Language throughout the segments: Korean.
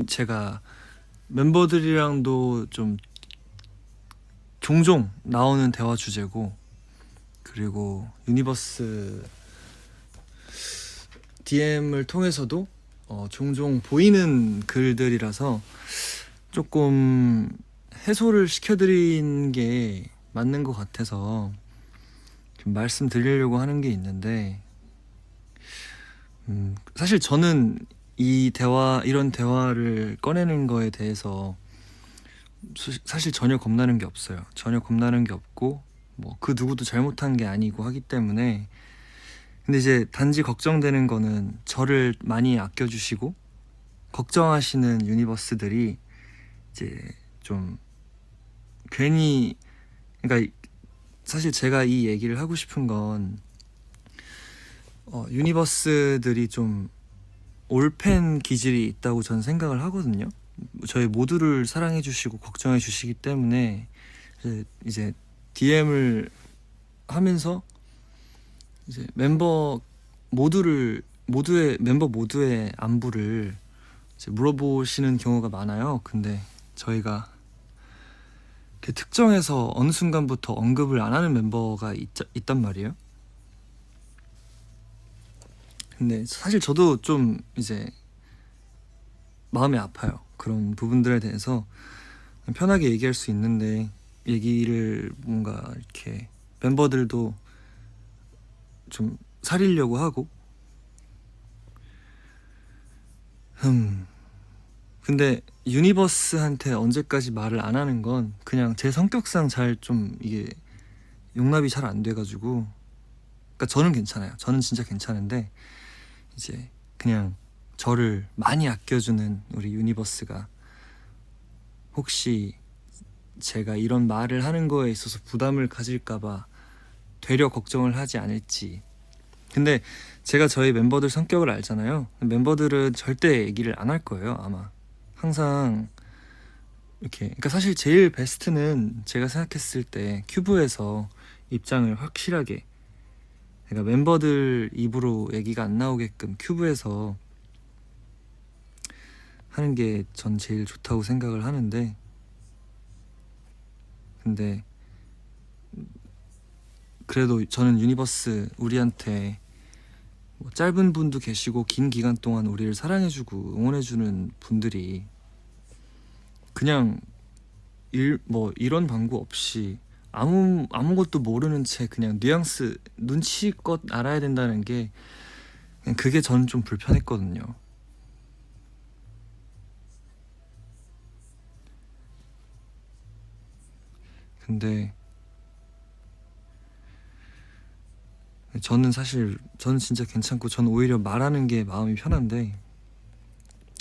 제가 멤버들이랑도 좀 종종 나오는 대화 주제고, 그리고 유니버스 DM을 통해서도 종종 보이는 글들이라서 조금 해소를 시켜드린 게 맞는 것 같아서 좀 말씀드리려고 하는 게 있는데, 사실 저는 이런 대화를 꺼내는 거에 대해서 사실 전혀 겁나는 게 없어요. 전혀 겁나는 게 없고, 뭐 그 누구도 잘못한 게 아니고 하기 때문에. 근데 이제 단지 걱정되는 거는 저를 많이 아껴주시고 걱정하시는 유니버스들이 이제 좀 괜히, 그러니까 사실 제가 이 얘기를 하고 싶은 건 유니버스들이 좀 올팬 기질이 있다고 저는 생각을 하거든요. 저희 모두를 사랑해 주시고 걱정해 주시기 때문에 이제 DM을 하면서 이제 멤버 모두의 안부를 이제 물어보시는 경우가 많아요. 근데 저희가 특정해서 어느 순간부터 언급을 안 하는 멤버가 있단 말이에요. 근데 사실 저도 좀 이제 마음이 아파요. 그런 부분들에 대해서 편하게 얘기할 수 있는데, 얘기를 뭔가 이렇게 멤버들도 좀 사리려고 하고. 근데 유니버스한테 언제까지 말을 안 하는 건 그냥 제 성격상 잘 좀 이게 용납이 잘 안 돼가지고. 그러니까 저는 괜찮아요. 저는 진짜 괜찮은데 이제 그냥 저를 많이 아껴주는 우리 유니버스가 혹시 제가 이런 말을 하는 거에 있어서 부담을 가질까봐 되려 걱정을 하지 않을지. 근데 제가 저희 멤버들 성격을 알잖아요. 멤버들은 절대 얘기를 안 할 거예요, 아마. 항상 이렇게. 그러니까 사실 제일 베스트는 제가 생각했을 때 큐브에서 입장을 확실하게, 그러니까 멤버들 입으로 얘기가 안 나오게끔 큐브에서 하는 게 전 제일 좋다고 생각을 하는데, 근데 그래도 저는 유니버스 우리한테 뭐 짧은 분도 계시고 긴 기간 동안 우리를 사랑해주고 응원해주는 분들이 그냥 이런 방구 없이 아무것도 모르는 채 그냥 뉘앙스 눈치껏 알아야 된다는 게, 그냥 그게 저는 좀 불편했거든요. 근데 저는 진짜 괜찮고, 저는 오히려 말하는 게 마음이 편한데,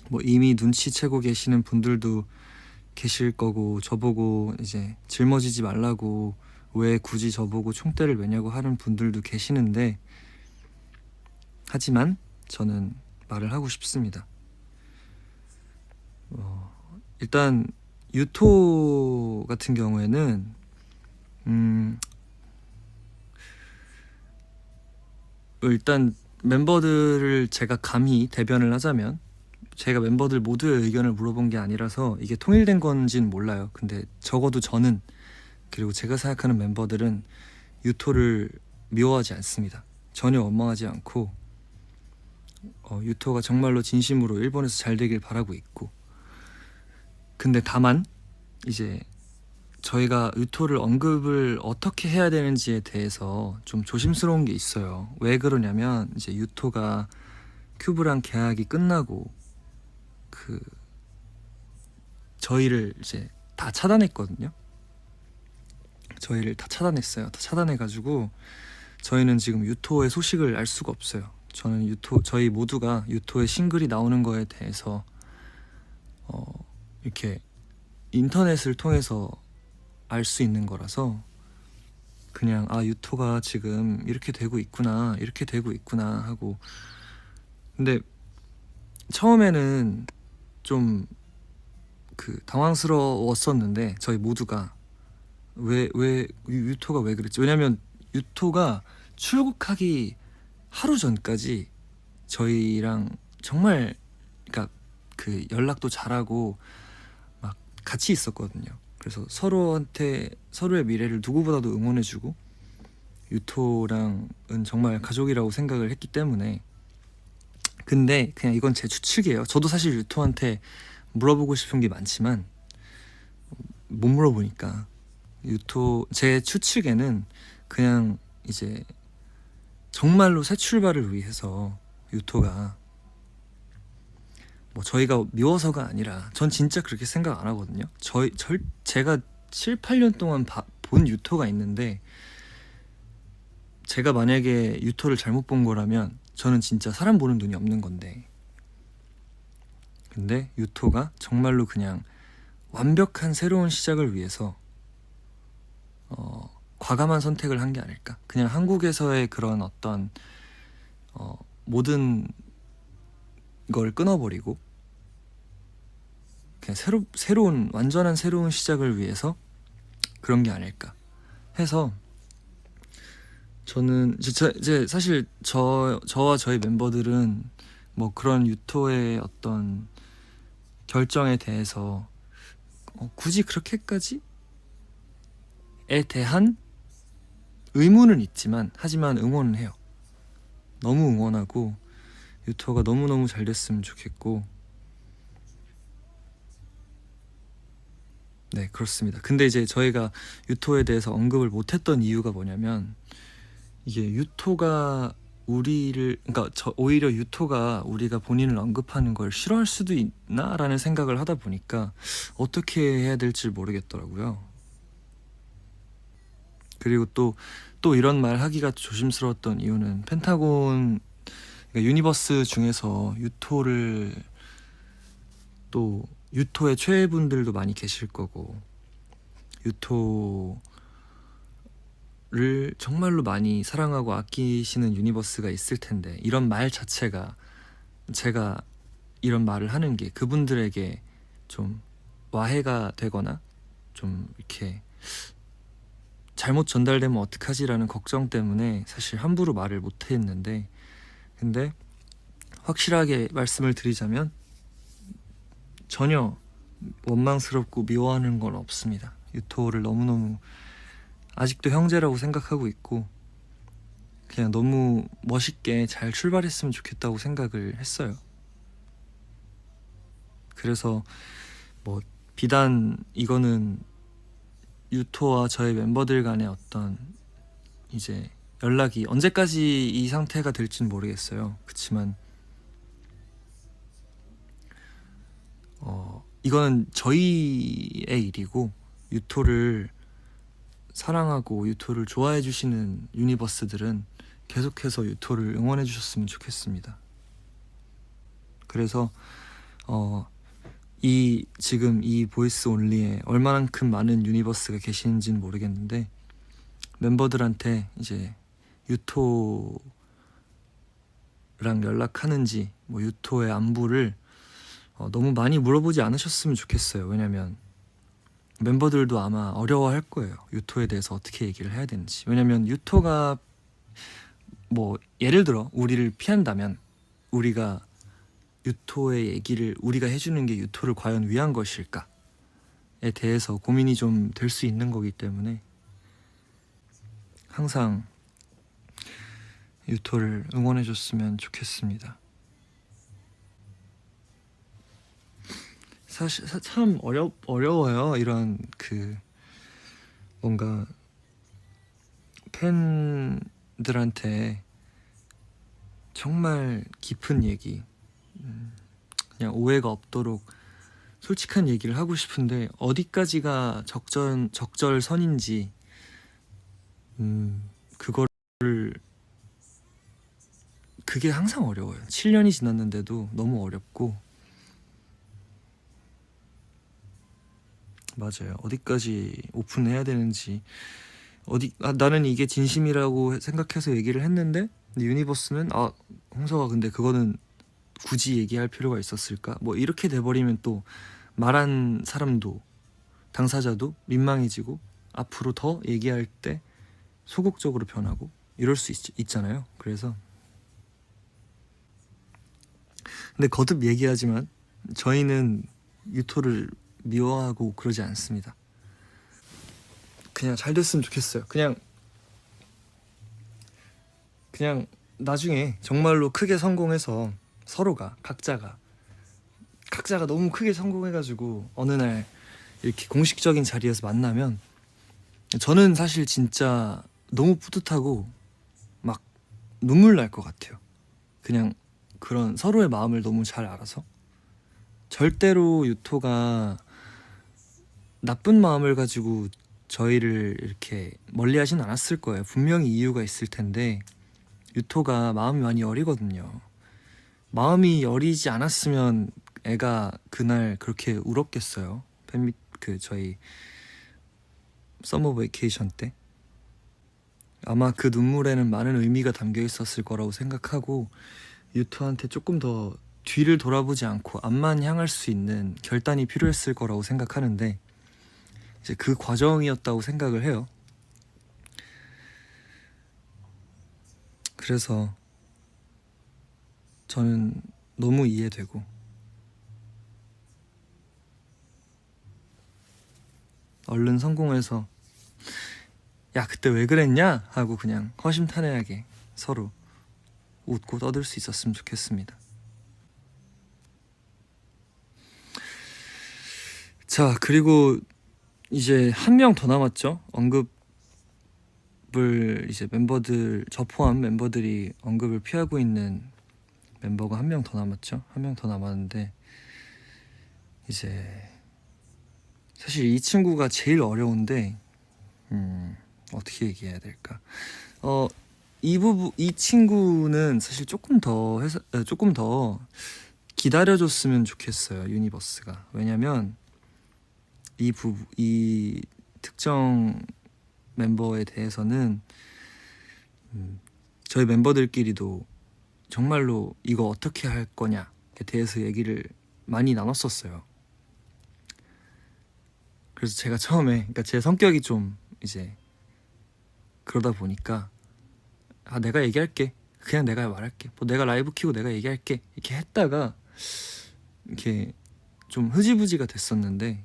뭐 이미 눈치채고 계시는 분들도 계실 거고, 저보고 이제 짊어지지 말라고 왜 굳이 저보고 총대를 매냐고 하는 분들도 계시는데, 하지만 저는 말을 하고 싶습니다. 일단 유토 같은 경우에는 일단 멤버들을 제가 감히 대변을 하자면, 제가 멤버들 모두의 의견을 물어본 게 아니라서 이게 통일된 건지는 몰라요. 근데 적어도 저는, 그리고 제가 생각하는 멤버들은 유토를 미워하지 않습니다. 전혀 원망하지 않고, 유토가 정말로 진심으로 일본에서 잘 되길 바라고 있고. 근데 다만 이제 저희가 유토를 언급을 어떻게 해야 되는지에 대해서 좀 조심스러운 게 있어요. 왜 그러냐면, 이제 유토가 큐브랑 계약이 끝나고 저희를 이제 다 차단했거든요. 저희를 다 차단했어요. 다 차단해가지고 저희는 지금 유토의 소식을 알 수가 없어요. 저희 모두가 유토의 싱글이 나오는 거에 대해서 이렇게 인터넷을 통해서 알 수 있는 거라서, 그냥 유토가 지금 이렇게 되고 있구나, 이렇게 되고 있구나 하고. 근데 처음에는 좀 당황스러웠었는데, 저희 모두가 왜 유토가 왜 그랬지? 왜냐면 유토가 출국하기 하루 전까지 저희랑 정말, 그러니까 그 연락도 잘하고 막 같이 있었거든요. 그래서 서로한테 서로의 미래를 누구보다도 응원해주고 유토랑은 정말 가족이라고 생각을 했기 때문에. 근데 그냥 이건 제 추측이에요. 저도 사실 유토한테 물어보고 싶은 게 많지만 못 물어보니까, 유토 제 추측에는 그냥 이제 정말로 새 출발을 위해서 유토가 뭐 저희가 미워서가 아니라, 전 진짜 그렇게 생각 안 하거든요. 제가 7, 8년 동안 본 유토가 있는데, 제가 만약에 유토를 잘못 본 거라면 저는 진짜 사람 보는 눈이 없는 건데, 근데 유토가 정말로 그냥 완벽한 새로운 시작을 위해서 과감한 선택을 한 게 아닐까. 그냥 한국에서의 그런 어떤 모든 걸 끊어버리고 그냥 새로운 완전한 새로운 시작을 위해서 그런 게 아닐까 해서, 저는 이제 사실 저와 저희 멤버들은 뭐 그런 유토의 어떤 결정에 대해서 굳이 그렇게까지에 대한 의문은 있지만, 하지만 응원은 해요. 너무 응원하고 유토가 너무너무 잘 됐으면 좋겠고. 네, 그렇습니다. 근데 이제 저희가 유토에 대해서 언급을 못했던 이유가 뭐냐면, 이게 유토가 그러니까 오히려 유토가 우리가 본인을 언급하는 걸 싫어할 수도 있나? 라는 생각을 하다 보니까 어떻게 해야 될지 모르겠더라고요. 그리고 또 이런 말 하기가 조심스러웠던 이유는, 펜타곤, 그러니까 유니버스 중에서 유토의 최애분들도 많이 계실 거고, 유토를 정말로 많이 사랑하고 아끼시는 유니버스가 있을 텐데, 이런 말 자체가, 제가 이런 말을 하는 게 그분들에게 좀 와해가 되거나 좀 이렇게 잘못 전달되면 어떡하지라는 걱정 때문에 사실 함부로 말을 못 했는데, 근데 확실하게 말씀을 드리자면 전혀 원망스럽고 미워하는 건 없습니다. 유토를 너무너무 아직도 형제라고 생각하고 있고, 그냥 너무 멋있게 잘 출발했으면 좋겠다고 생각을 했어요. 그래서 뭐 비단 이거는 유토와 저희 멤버들 간의 어떤 이제 연락이 언제까지 이 상태가 될진 모르겠어요. 그치만 이거는 저희의 일이고, 유토를 사랑하고 유토를 좋아해 주시는 유니버스들은 계속해서 유토를 응원해 주셨으면 좋겠습니다. 그래서 지금 이 보이스 온리에 얼마만큼 많은 유니버스가 계시는지는 모르겠는데, 멤버들한테 이제 유토랑 연락하는지 뭐 유토의 안부를 너무 많이 물어보지 않으셨으면 좋겠어요. 왜냐면 멤버들도 아마 어려워할 거예요. 유토에 대해서 어떻게 얘기를 해야 되는지. 왜냐면 유토가 뭐 예를 들어 우리를 피한다면, 우리가 유토의 얘기를 우리가 해주는 게 유토를 과연 위한 것일까에 대해서 고민이 좀 될 수 있는 거기 때문에 항상 유토를 응원해줬으면 좋겠습니다. 사실 참 어려워요. 이런 뭔가 팬들한테 정말 깊은 얘기, 그냥 오해가 없도록 솔직한 얘기를 하고 싶은데 어디까지가 적절선인지 그게 항상 어려워요. 7년이 지났는데도 너무 어렵고. 맞아요. 어디까지 오픈해야 되는지, 나는 이게 진심이라고 생각해서 얘기를 했는데 유니버스는 홍서가 근데 그거는 굳이 얘기할 필요가 있었을까? 뭐 이렇게 돼버리면 또 말한 사람도 당사자도 민망해지고 앞으로 더 얘기할 때 소극적으로 변하고 이럴 수 있잖아요. 그래서 근데 거듭 얘기하지만 저희는 유토를 미워하고 그러지 않습니다. 그냥 잘 됐으면 좋겠어요. 그냥 나중에 정말로 크게 성공해서 서로가 각자가 너무 크게 성공해가지고 어느 날 이렇게 공식적인 자리에서 만나면 저는 사실 진짜 너무 뿌듯하고 막 눈물 날 것 같아요. 그냥 그런 서로의 마음을 너무 잘 알아서. 절대로 유토가 나쁜 마음을 가지고 저희를 이렇게 멀리 하진 않았을 거예요. 분명히 이유가 있을 텐데 유토가 마음이 많이 여리거든요. 마음이 여리지 않았으면 애가 그날 그렇게 울었겠어요. 저희 서머 베이케이션 때 아마 그 눈물에는 많은 의미가 담겨 있었을 거라고 생각하고 유토한테 조금 더 뒤를 돌아보지 않고 앞만 향할 수 있는 결단이 필요했을 거라고 생각하는데 이제 그 과정이었다고 생각을 해요. 그래서 저는 너무 이해되고 얼른 성공해서 야 그때 왜 그랬냐 하고 그냥 허심탄회하게 서로 웃고 떠들 수 있었으면 좋겠습니다. 자, 그리고 이제 한 명 더 남았죠. 언급을 이제 저 포함 멤버들이 언급을 피하고 있는 멤버가 한 명 더 남았죠. 한 명 더 남았는데 이제 사실 이 친구가 제일 어려운데 어떻게 얘기해야 될까? 이 친구는 사실 조금 더 기다려줬으면 좋겠어요. 유니버스가. 왜냐면 이 특정 멤버에 대해서는 저희 member들끼리도 정말로 이거 어떻게 할 거냐에 대해서 얘기를 많이 나눴었어요. 그래서 제가 처음에, 그러니까 제 성격이 좀 이제 그러다 보니까 내가 얘기할게, 그냥 내가 말할게, 뭐 내가 라이브 키고 내가 얘기할게 이렇게 했다가 이렇게 좀 흐지부지가 됐었는데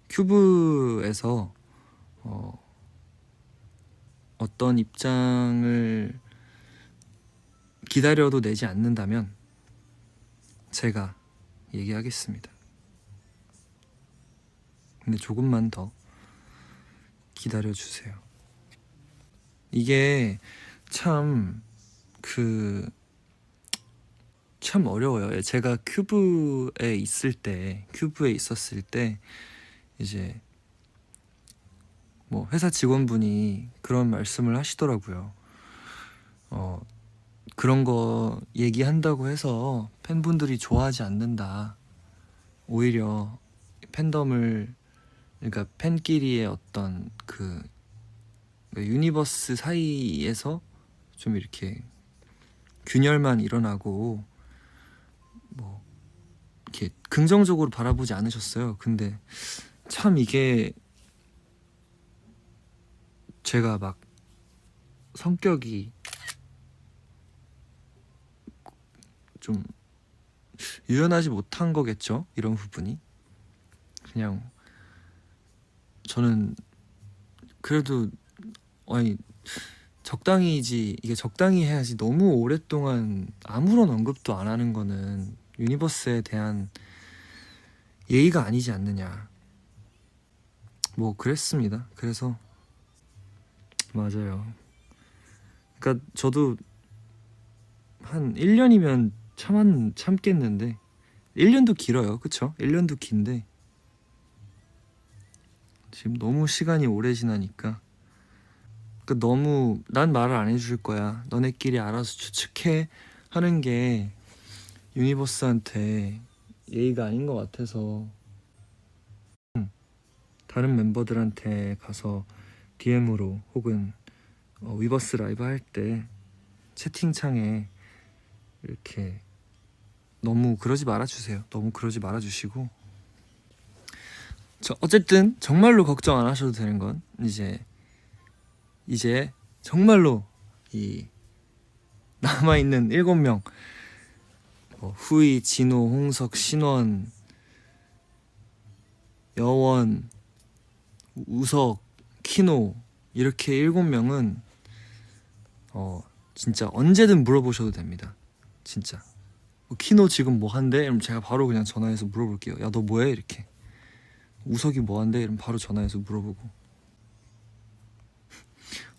큐브에서 어떤 입장을 기다려도 내지 않는다면 제가 얘기하겠습니다. 근데 조금만 더 기다려주세요. 이게 참 어려워요. 제가 큐브에 있었을 때 이제 뭐 회사 직원분이 그런 말씀을 하시더라고요. 그런 거 얘기한다고 해서 팬분들이 좋아하지 않는다. 오히려 그러니까 팬끼리의 어떤 그러니까 유니버스 사이에서 좀 이렇게 균열만 일어나고 뭐 이렇게 긍정적으로 바라보지 않으셨어요. 근데 참 이게 제가 막 성격이 좀 유연하지 못한 거겠죠? 이런 부분이. 그냥 저는 그래도 적당히지, 이게 적당히 해야지 너무 오랫동안 아무런 언급도 안 하는 거는 유니버스에 대한 예의가 아니지 않느냐, 뭐 그랬습니다. 그래서 맞아요. 그러니까 저도 한 1년이면 참겠는데 1년도 길어요. 그쵸? 1년도 긴데 지금 너무 시간이 오래 지나니까 너무 난 말을 안 해줄 거야, 너네끼리 알아서 추측해 하는 게 유니버스한테 예의가 아닌 것 같아서 다른 멤버들한테 가서 DM으로 혹은 위버스 라이브 할 때 채팅창에 이렇게 너무 그러지 말아주세요. 너무 그러지 말아주시고, 어쨌든 정말로 걱정 안 하셔도 되는 건 이제 정말로 이 남아있는 7명 후이, 진호, 홍석, 신원, 여원, 우석, 키노 이렇게 7명은 진짜 언제든 물어보셔도 됩니다. 진짜 키노 지금 뭐 한대? 이러면 제가 바로 그냥 전화해서 물어볼게요. 야, 너 뭐해? 이렇게. 우석이 뭐 한대? 이러면 바로 전화해서 물어보고.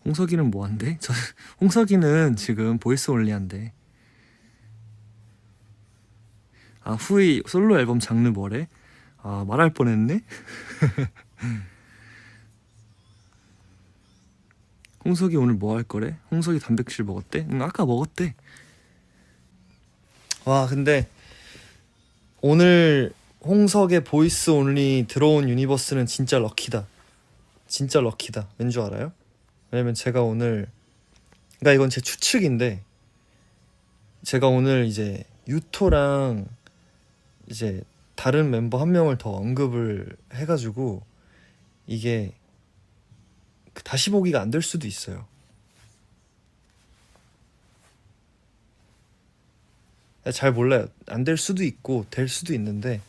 홍석이는 뭐 한대? 홍석이는 지금 보이스 올리 한대. 아, 후이 솔로 앨범 장르 뭐래? 아, 말할 뻔했네? 홍석이 오늘 뭐 할 거래? 홍석이 단백질 먹었대? 응, 아까 먹었대. 와, 근데 오늘 홍석의 보이스 온리 들어온 유니버스는 진짜 럭키다. 진짜 럭키다. 왠 줄 알아요? 왜냐면 제가 오늘, 그러니까 이건 제 추측인데, 제가 오늘 이제 유토랑 이제 다른 멤버 한 명을 더 언급을 해가지고 이게 다시 보기가 안 될 수도 있어요. 잘 몰라요. 안 될 수도 있고 될 수도 있는데,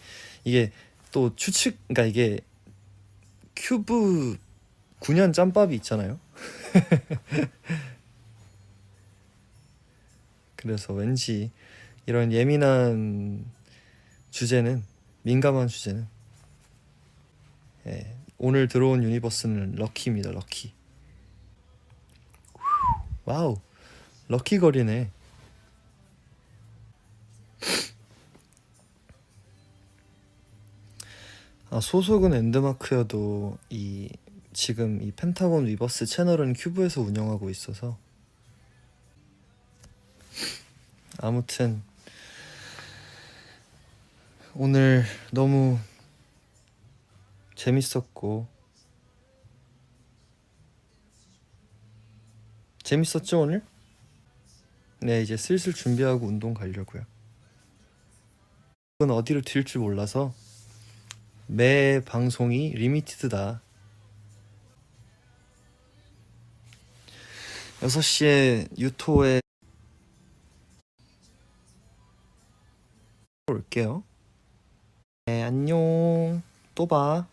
이게 또 추측, 그러니까 이게 큐브 9년 짬밥이 있잖아요. 그래서 왠지 이런 예민한 주제는, 민감한 주제는, 오늘 들어온 유니버스는 럭키입니다. 럭키. 와우, 럭키 거리네. 아, 소속은 엔드마크여도 지금 이 펜타곤 위버스 채널은 큐브에서 운영하고 있어서, 아무튼 오늘 너무 재밌었고, 재밌었죠 오늘? 네, 이제 슬슬 준비하고 운동 가려고요. 이건 어디로 튈 줄 몰라서 매 방송이 리미티드다. 6시에 유토에 올게요. 네, 안녕. 또 봐.